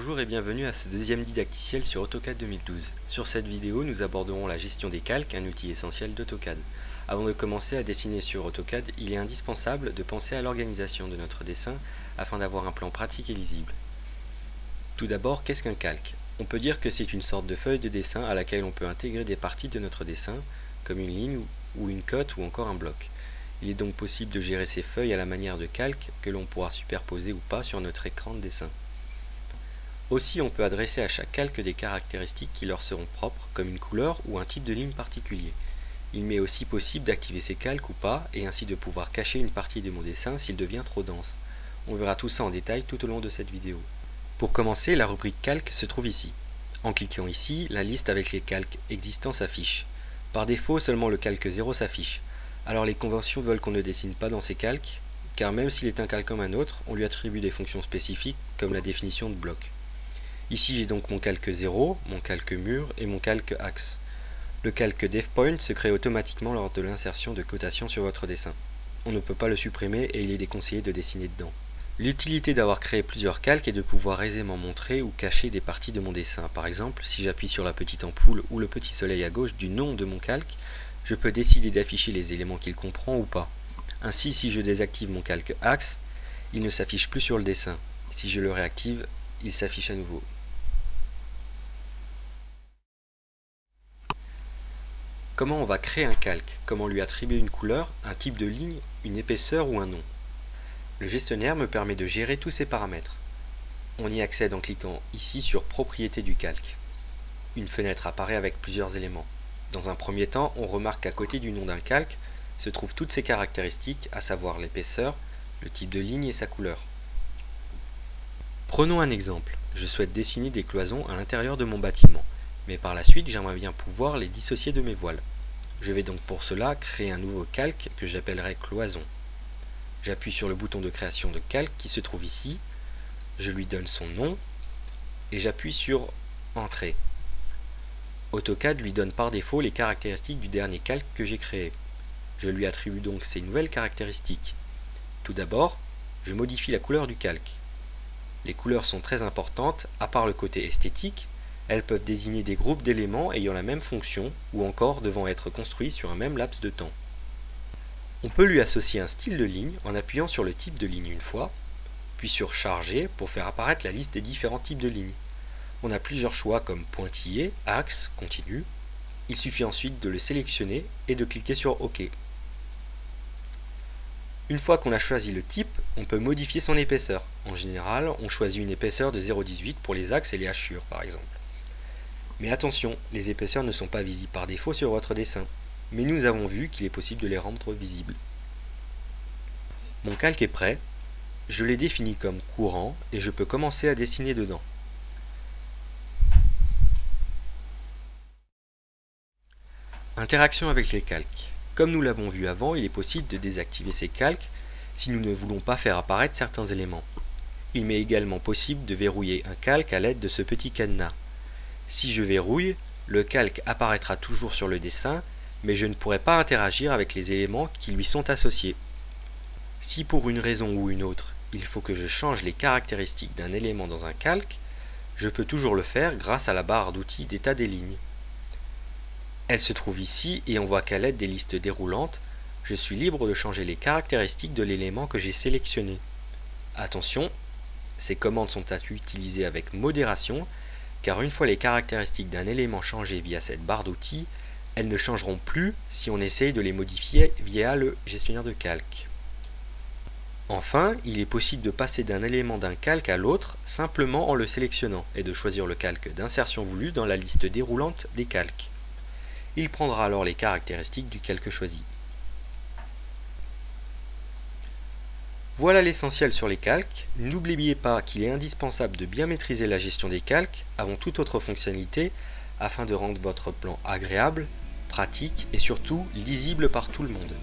Bonjour et bienvenue à ce deuxième didacticiel sur AutoCAD 2012. Sur cette vidéo, nous aborderons la gestion des calques, un outil essentiel d'AutoCAD. Avant de commencer à dessiner sur AutoCAD, il est indispensable de penser à l'organisation de notre dessin afin d'avoir un plan pratique et lisible. Tout d'abord, qu'est-ce qu'un calque? On peut dire que c'est une sorte de feuille de dessin à laquelle on peut intégrer des parties de notre dessin, comme une ligne ou une cote ou encore un bloc. Il est donc possible de gérer ces feuilles à la manière de calques que l'on pourra superposer ou pas sur notre écran de dessin. Aussi, on peut adresser à chaque calque des caractéristiques qui leur seront propres, comme une couleur ou un type de ligne particulier. Il m'est aussi possible d'activer ces calques ou pas, et ainsi de pouvoir cacher une partie de mon dessin s'il devient trop dense. On verra tout ça en détail tout au long de cette vidéo. Pour commencer, la rubrique calque se trouve ici. En cliquant ici, la liste avec les calques existants s'affiche. Par défaut, seulement le calque 0 s'affiche. Alors les conventions veulent qu'on ne dessine pas dans ces calques, car même s'il est un calque comme un autre, on lui attribue des fonctions spécifiques comme la définition de bloc. Ici j'ai donc mon calque 0, mon calque mur et mon calque axe. Le calque DevPoint se crée automatiquement lors de l'insertion de cotation sur votre dessin. On ne peut pas le supprimer et il est déconseillé de dessiner dedans. L'utilité d'avoir créé plusieurs calques est de pouvoir aisément montrer ou cacher des parties de mon dessin. Par exemple, si j'appuie sur la petite ampoule ou le petit soleil à gauche du nom de mon calque, je peux décider d'afficher les éléments qu'il comprend ou pas. Ainsi, si je désactive mon calque axe, il ne s'affiche plus sur le dessin. Si je le réactive, il s'affiche à nouveau. Comment on va créer un calque? Comment lui attribuer une couleur, un type de ligne, une épaisseur ou un nom? Le gestionnaire me permet de gérer tous ces paramètres. On y accède en cliquant ici sur Propriétés du calque. Une fenêtre apparaît avec plusieurs éléments. Dans un premier temps, on remarque qu'à côté du nom d'un calque se trouvent toutes ses caractéristiques, à savoir l'épaisseur, le type de ligne et sa couleur. Prenons un exemple. Je souhaite dessiner des cloisons à l'intérieur de mon bâtiment, mais par la suite j'aimerais bien pouvoir les dissocier de mes voiles. Je vais donc pour cela créer un nouveau calque que j'appellerai cloison. J'appuie sur le bouton de création de calque qui se trouve ici, je lui donne son nom et j'appuie sur Entrée. AutoCAD lui donne par défaut les caractéristiques du dernier calque que j'ai créé. Je lui attribue donc ces nouvelles caractéristiques. Tout d'abord, je modifie la couleur du calque. Les couleurs sont très importantes, à part le côté esthétique, elles peuvent désigner des groupes d'éléments ayant la même fonction ou encore devant être construits sur un même laps de temps. On peut lui associer un style de ligne en appuyant sur le type de ligne une fois, puis sur Charger pour faire apparaître la liste des différents types de lignes. On a plusieurs choix comme pointillé, axe, continu. Il suffit ensuite de le sélectionner et de cliquer sur OK. Une fois qu'on a choisi le type, on peut modifier son épaisseur. En général, on choisit une épaisseur de 0,18 pour les axes et les hachures par exemple. Mais attention, les épaisseurs ne sont pas visibles par défaut sur votre dessin, mais nous avons vu qu'il est possible de les rendre visibles. Mon calque est prêt, je l'ai défini comme courant et je peux commencer à dessiner dedans. Interaction avec les calques. Comme nous l'avons vu avant, il est possible de désactiver ces calques si nous ne voulons pas faire apparaître certains éléments. Il m'est également possible de verrouiller un calque à l'aide de ce petit cadenas. Si je verrouille, le calque apparaîtra toujours sur le dessin, mais je ne pourrai pas interagir avec les éléments qui lui sont associés. Si pour une raison ou une autre, il faut que je change les caractéristiques d'un élément dans un calque, je peux toujours le faire grâce à la barre d'outils d'état des lignes. Elle se trouve ici et on voit qu'à l'aide des listes déroulantes, je suis libre de changer les caractéristiques de l'élément que j'ai sélectionné. Attention, ces commandes sont à utiliser avec modération, car une fois les caractéristiques d'un élément changées via cette barre d'outils, elles ne changeront plus si on essaye de les modifier via le gestionnaire de calque. Enfin, il est possible de passer d'un élément d'un calque à l'autre simplement en le sélectionnant et de choisir le calque d'insertion voulu dans la liste déroulante des calques. Il prendra alors les caractéristiques du calque choisi. Voilà l'essentiel sur les calques. N'oubliez pas qu'il est indispensable de bien maîtriser la gestion des calques avant toute autre fonctionnalité afin de rendre votre plan agréable, pratique et surtout lisible par tout le monde.